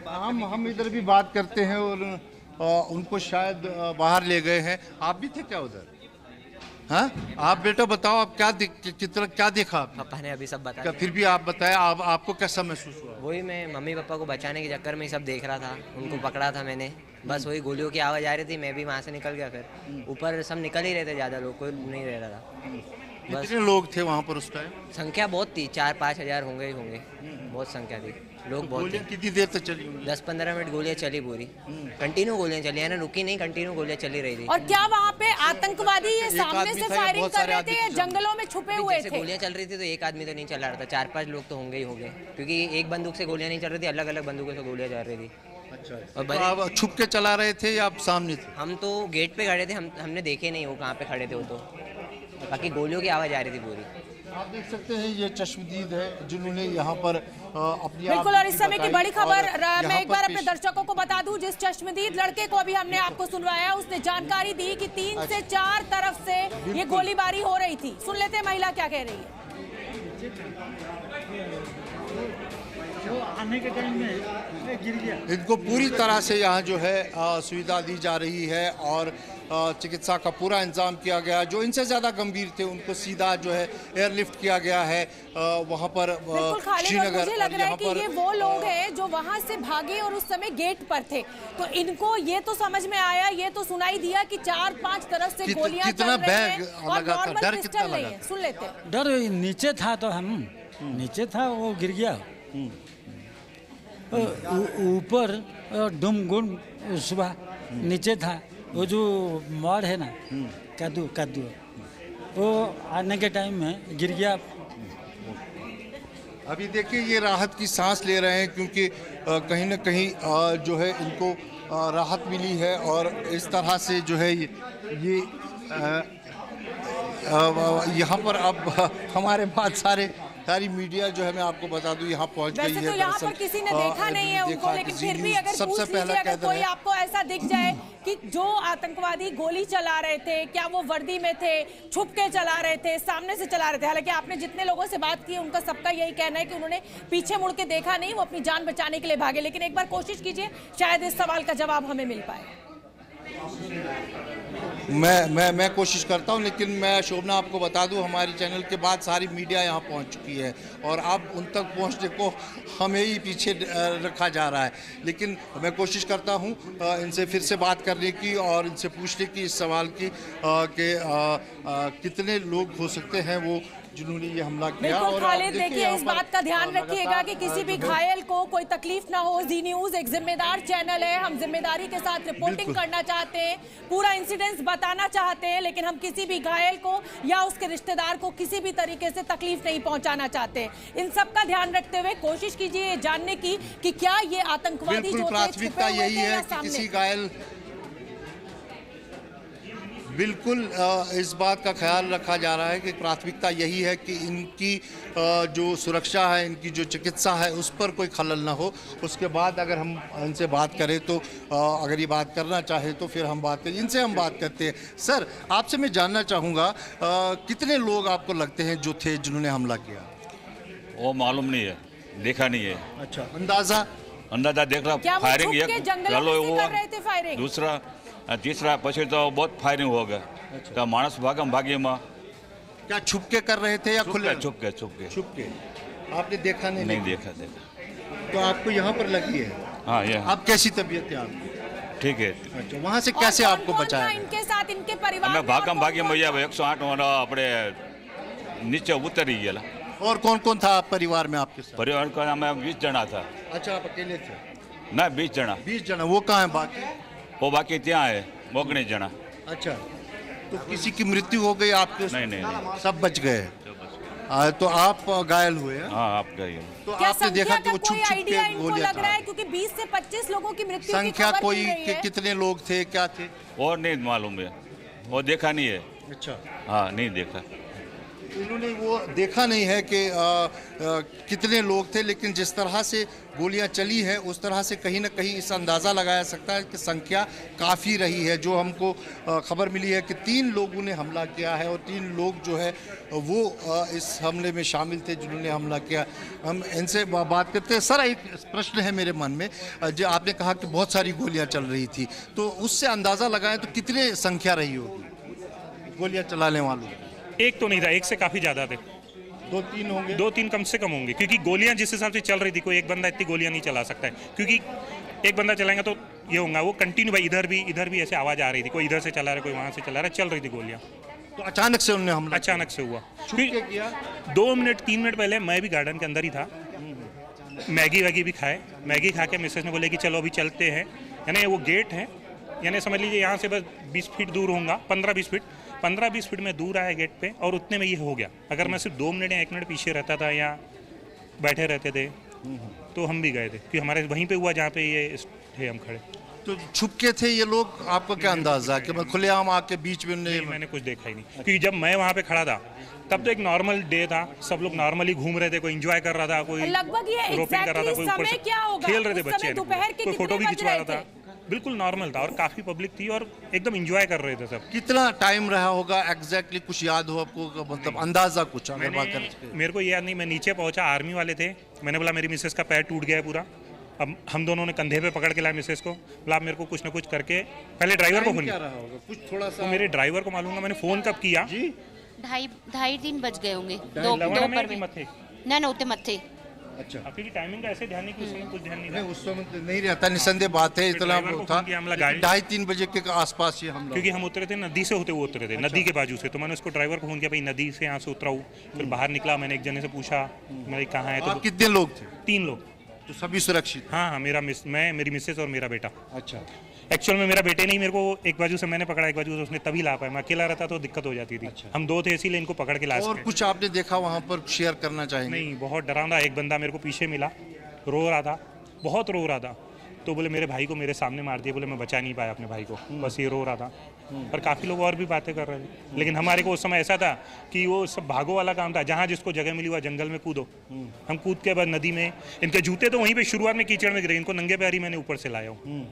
हम इधर भी बात करते हैं और उनको शायद बाहर ले गए हैं। आप भी थे क्या उधर? हाँ, आप बेटा बताओ, आप कितना क्या देखा आपने? पापा ने अभी सब क्या बताया। फिर भी आप बताएं, आपको कैसा महसूस हुआ? वही मैं मम्मी पापा को बचाने के चक्कर में ही सब देख रहा था, उनको पकड़ा था मैंने। बस वही गोलियों की आवाज़ आ रही थी, मैं भी वहाँ से निकल गया। फिर ऊपर सब निकल ही रहे थे, ज़्यादा लोग कोई नहीं रह रहा था। कितने लोग थे वहाँ पर उस टाइम? संख्या बहुत थी, 4-5 हज़ार होंगे ही होंगे। बहुत संख्या थी, लोग बहुत थे। गोलियां कितनी देर तक चली होंगी? 10-15 मिनट गोलियां चली पूरी, कंटिन्यू गोलियां चली है ना, रुकी नहीं, कंटिन्यू गोलियां चली रही थी। और क्या वहाँ पे आतंकवादी ये सामने आदमी से था या फायरिंग बहुत कर सारे रहे आदमी थे या थे? जंगलों में छुपे हुए जैसे थे? गोलियां चल रही थी तो एक आदमी तो नहीं चला रहा था, 4-5 लोग तो होंगे ही होंगे, क्योंकि एक बंदूक से गोलियां नहीं चल रही थी, अलग अलग बंदूकों से गोलियां चल रही थी। अच्छा, और तो आप छुप के चला रहे थे या आप सामने थे? हम तो गेट पे खड़े थे, हमने देखे नहीं वो कहाँ पे खड़े थे वो तो, बाकी गोलियों की आवाज़ आ रही थी पूरी। आप देख सकते हैं ये चश्मदीद है जिन्होंने यहाँ पर अपनी बिल्कुल। और इस समय की बड़ी खबर मैं एक बार अपने पेश- दर्शकों को बता दूं, जिस चश्मदीद लड़के को अभी हमने आपको सुनवाया, उसने जानकारी दी कि 3 से 4 तरफ से ये गोलीबारी हो रही थी। सुन लेते हैं महिला क्या कह रही है। वो आने के टाइम में गिर गया। इनको पूरी तरह से यहाँ जो है सुविधा दी जा रही है और चिकित्सा का पूरा इंतजाम किया गया। जो इनसे ज़्यादा गंभीर थे उनको सीधा जो है एयरलिफ्ट किया गया है वहाँ पर बिल्कुल खालिद, और श्रीनगर। मुझे लग रहा है कि ये वो लोग हैं जो वहां से भागे और उस समय गेट पर थे, तो इनको ये तो समझ में आया, ये तो सुनाई दिया कि 4-5 तरफ से गोलियां चल कितना रही बैग हैं और लगा था, नॉर्मल डर पिस्टल कितना नहीं लगा है। सुन लेते हैं। डर नीचे था तो हम नीचे था, वो गिर गया। ऊपर डुम गुम सुबह नीचे था। वो जो मोड़ है ना, कद्दू वो आने के टाइम में गिर गया। अभी देखिए ये राहत की सांस ले रहे हैं क्योंकि कहीं ना कहीं जो है इनको राहत मिली है और इस तरह से जो है ये यहाँ पर अब हमारे पास सारी मीडिया जो है मैं आपको बता दूं यहाँ पहुँच गई है। वैसे तो यहाँ पर किसी ने देखा नहीं है उनको, लेकिन फिर भी अगर पूछ लीजिए, अगर कोई आपको ऐसा दिख जाए कि जो आतंकवादी गोली चला रहे थे, क्या वो वर्दी में थे, छुप के चला रहे थे, सामने से चला रहे थे? हालांकि आपने जितने लोगों से बात की उनका सबका यही कहना है कि उन्होंने पीछे मुड़ के देखा नहीं, वो अपनी जान बचाने के लिए भागे। लेकिन एक बार कोशिश कीजिए, शायद इस सवाल का जवाब हमें मिल पाए। मैं कोशिश करता हूं, लेकिन मैं शोभना आपको बता दूं हमारे चैनल के बाद सारी मीडिया यहां पहुंच चुकी है और अब उन तक पहुंचने को हमें ही पीछे रखा जा रहा है। लेकिन मैं कोशिश करता हूं इनसे फिर से बात करने की और इनसे पूछने की इस सवाल की कि कितने लोग हो सकते हैं वो जिन्होंने ये हमला किया। बिल्कुल और खालिद, देखिए इस बात का ध्यान रखिएगा कि किसी भी घायल को कोई तकलीफ ना हो। जी न्यूज़ एक जिम्मेदार चैनल है, हम जिम्मेदारी के साथ रिपोर्टिंग करना चाहते हैं, पूरा इंसिडेंस बताना चाहते हैं, लेकिन हम किसी भी घायल को या उसके रिश्तेदार को किसी भी तरीके से तकलीफ नहीं पहुंचाना चाहते। इन सब का ध्यान रखते हुए कोशिश कीजिए जानने की कि क्या ये आतंकवादी जो थे प्राथमिकता छुपे हुए यही थे या है कि किसी सामने? घायल बिल्कुल इस बात का ख्याल रखा जा रहा है कि प्राथमिकता यही है कि इनकी जो सुरक्षा है, इनकी जो चिकित्सा है उस पर कोई खलल ना हो। उसके बाद अगर हम इनसे बात करें तो अगर ये बात करना चाहे तो फिर हम बात करें, इनसे हम बात करते हैं। सर, आपसे मैं जानना चाहूँगा कितने लोग आपको लगते हैं जो थे जिन्होंने हमला किया? वो मालूम नहीं है, देखा नहीं है। अच्छा, अंदाज़ा देख रहा क्या वो फायरिंग छुप के जंगलों में से कर रहे थे फायरिंग? दूसरा तीसरा પછી तो बहुत फायरिंग हो गया। तो मानस भागी में क्या छुप के कर रहे थे या खुले? छुप के छुप के। आपने देखा नहीं? देखा। तो आपको यहाँ पर लगी है? हाँ, ये आप कैसी तबीयत है आपकी? ठीक है। अच्छा, वहाँ से कैसे और आपको कौन-कौन बचाया था गया? इनके साथ, इनके परिवार અમે में? ભાગમ और ભાગી कौन-कौन મજા 108 वाला આપણે नीचे उतरी गया। और कौन कौन था आप परिवार में आपके साथ? परिवार का हमें 20 जना था अच्छा, आप अकेले थे? ना 20 जना। 20 जना। वो कहाँ है बाकी? वो बाकी ત્યાં है 19 जना। अच्छा, तो किसी की मृत्यु हो गई आपके? नहीं। सब बच गए। तो आप घायल हुए हैं? हाँ, आप गए। तो क्या आपने देखा कि संख्या वो का छुप कोई छुप आइडिया के इनको गोलियां लग रहा है? क्योंकि 20 से 25 लोगों की मृत्यु की संख्या खबर कोई मिल रही है। कितने लोग थे, क्या थे? और नहीं मालूम है, वो देखा नहीं है। अच्छा, हाँ, नहीं देखा। इन्होंने वो देखा नहीं है कि कितने लोग थे, लेकिन जिस तरह से गोलियां चली है उस तरह से कहीं ना कहीं इस अंदाज़ा लगाया सकता है कि संख्या काफ़ी रही है। जो हमको खबर मिली है कि 3 लोगों ने हमला किया है और 3 लोग जो है वो इस हमले में शामिल थे जिन्होंने हमला किया। हम इनसे बात करते हैं। सर, एक प्रश्न है मेरे मन में, जो आपने कहा कि बहुत सारी गोलियां चल रही थी, तो उससे अंदाज़ा लगाएं तो कितने संख्या रही होगी गोलियां चलाने वालों? एक तो नहीं था, एक से काफ़ी ज़्यादा थे। 2-3 होंगे? 2-3 कम से कम होंगे, क्योंकि गोलियां जिस हिसाब से चल रही थी, कोई एक बंदा इतनी गोलियां नहीं चला सकता है, क्योंकि एक बंदा चलाएंगे तो ये होगा वो कंटिन्यू भाई इधर भी ऐसे आवाज़ आ रही थी, कोई इधर से चला रहा है, कोई वहाँ से चला रहा है, चल रही थी गोलियाँ। तो अचानक से उन्होंने हमला अचानक से हुआ। छुप के किया? 2 मिनट 3 मिनट पहले मैं भी गार्डन के अंदर ही था, मैगी वैगी भी खाए, मैगी खा के मिसेस ने बोले कि चलो अभी चलते हैं, यानी वो गेट है, यानी समझ लीजिए यहाँ से बस 20 फीट दूर होगा, 15-20 फीट में दूर आया गेट पे, और उतने में ये हो गया। अगर मैं सिर्फ 2 मिनट या 1 मिनट पीछे रहता था या बैठे रहते थे तो हम भी गए थे, क्योंकि हमारे वहीं पे हुआ जहाँ पे ये थे हम खड़े। तो छुप के थे ये लोग? आपको क्या अंदाजा कि मैं खुलेआम आके बीच में नहीं, मैंने कुछ देखा ही नहीं, क्योंकि जब मैं वहाँ पे खड़ा था तब तो एक नॉर्मल डे था, सब लोग नॉर्मली घूम रहे थे, कोई एंजॉय कर रहा था, कोई लगभग ये रोपिंग कर रहा था, कोई ऊपर से खेल रहे थे बच्चे, कोई फोटो भी खिंचवा रहा था, बिल्कुल नॉर्मल था, और काफी पब्लिक थी और एकदम एंजॉय कर रहे थे सब। कितना टाइम रहा होगा एग्जैक्टली? कुछ याद हो आपको, मतलब अंदाजा कुछ अगर बात करें? मेरे को याद नहीं, मैं नीचे पहुंचा, आर्मी वाले थे, मैंने बोला मेरी मिसेस का पैर टूट गया है पूरा। अब हम दोनों ने कंधे पे पकड़ के लाया मिसेस को, बोला मेरे को कुछ ना कुछ करके, पहले ड्राइवर को फोन किया, कुछ थोड़ा सा मेरे ड्राइवर को मालूम है, मैंने फोन कब किया, 2:30 बज गए होंगे दोपहर में ना उतने मत्थे। अच्छा, आपकी टाइमिंग का ऐसे ध्यान नहीं कि उसमें कुछ ध्यान नहीं, उस समय नहीं रहता, निसंदेह बात है, इतना था 2:30-3 बजे के आसपास ये हमला। क्योंकि हम उतरे थे नदी से होते हुए उतरे थे, नदी के बाजू से, तो मैंने उसको ड्राइवर को फोन किया, भाई नदी से यहाँ से उतरा हूँ, फिर बाहर निकला, मैंने एक जने से पूछा मेरे कहाँ है, तो कितने लोग थे? 3 लोग। तो सभी सुरक्षित? हाँ, मैं, मेरी मिसेस और मेरा बेटा। अच्छा, एक्चुअल में मेरा बेटे नहीं, मेरे को एक बाजू से मैंने पकड़ा, एक बाजू से उसने, तभी ला पाया, मैं अकेला रहता तो दिक्कत हो जाती थी। अच्छा। हम 2 थे, इसीलिए इनको पकड़ के ला। और कुछ आपने देखा वहाँ पर शेयर करना चाहेंगे? नहीं, बहुत डरावना। एक बंदा मेरे को पीछे मिला, रो रहा था, बहुत रो रहा था, तो बोले मेरे भाई को मेरे सामने मार दिया, बोले मैं बचा नहीं पाया अपने भाई को, बस ये रो रहा था। और काफ़ी लोग और भी बातें कर रहे थे, लेकिन हमारे को उस समय ऐसा था कि वो सब भागो वाला काम था, जहाँ जिसको जगह मिली हुआ जंगल में कूदो। हम कूद के बाद नदी में, इनके जूते तो वहीं पे शुरुआत में कीचड़ में गिरे, इनको नंगे पैर ही मैंने ऊपर से लाया हूँ।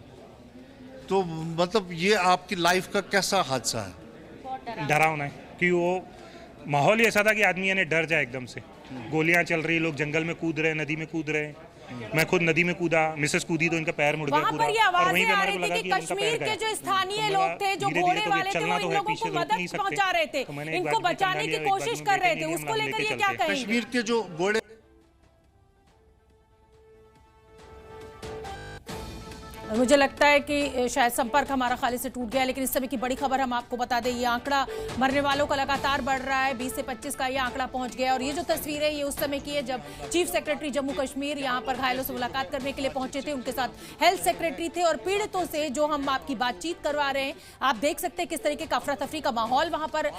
तो मतलब ये आपकी लाइफ का कैसा हादसा है? डरावना है, कि वो माहौल ही ऐसा था कि आदमी यानी डर जाए एकदम से। गोलियां चल रही, लोग जंगल में कूद रहे, नदी में कूद रहे, मैं खुद नदी में कूदा, मिसेस कूदी तो इनका पैर मुड़ गया पूरा। वहाँ पर ये आवाजें आ रही थी कि कश्मीर के जो स्थानीय लोग थे, जो घोड़े वाले थे, वो इन लोगों को मदद पहुंचा रहे थे, इनको बचाने की कोशिश कर रहे थे, उसको लेकर ये क्या कहेंगे? कश्मीर के जो घोड़े, मुझे लगता है कि शायद संपर्क हमारा खाली से टूट गया, लेकिन इस समय की बड़ी खबर हम आपको बता दें, ये आंकड़ा मरने वालों का लगातार बढ़ रहा है, 20 से 25 का ये आंकड़ा पहुंच गया। और ये जो तस्वीर है ये उस समय की है जब चीफ सेक्रेटरी जम्मू कश्मीर यहां पर घायलों से मुलाकात करने के लिए पहुंचे थे, उनके साथ हेल्थ सेक्रेटरी थे, और पीड़ितों से जो हम आपकी बातचीत करवा रहे हैं, आप देख सकते हैं किस तरीके का अफरा तफरी का माहौल वहां पर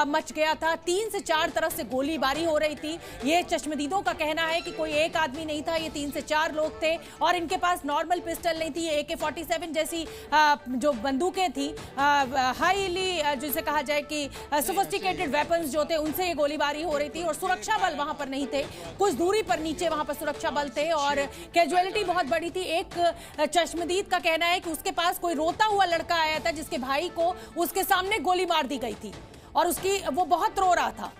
मच गया था। 3 से 4 तरफ से गोलीबारी हो रही थी। ये चश्मदीदों का कहना है कि कोई एक आदमी नहीं था, ये 3 से 4 लोग थे, और इनके पास नॉर्मल पिस्टल नहीं थी, AK-47 जैसी जो बंदूकें थी, हाईली जिसे कहा जाए कि सोफिस्टिकेटेड वेपन्स जो थे, उनसे ये गोलीबारी हो रही थी। और सुरक्षा बल वहां पर नहीं थे, कुछ दूरी पर नीचे वहां पर सुरक्षा बल थे, और कैजुअलिटी बहुत बड़ी थी। एक चश्मदीद का कहना है कि उसके पास कोई रोता हुआ लड़का आया था जिसके भाई को उसके सामने गोली मार दी गई थी, और वो बहुत रो रहा था।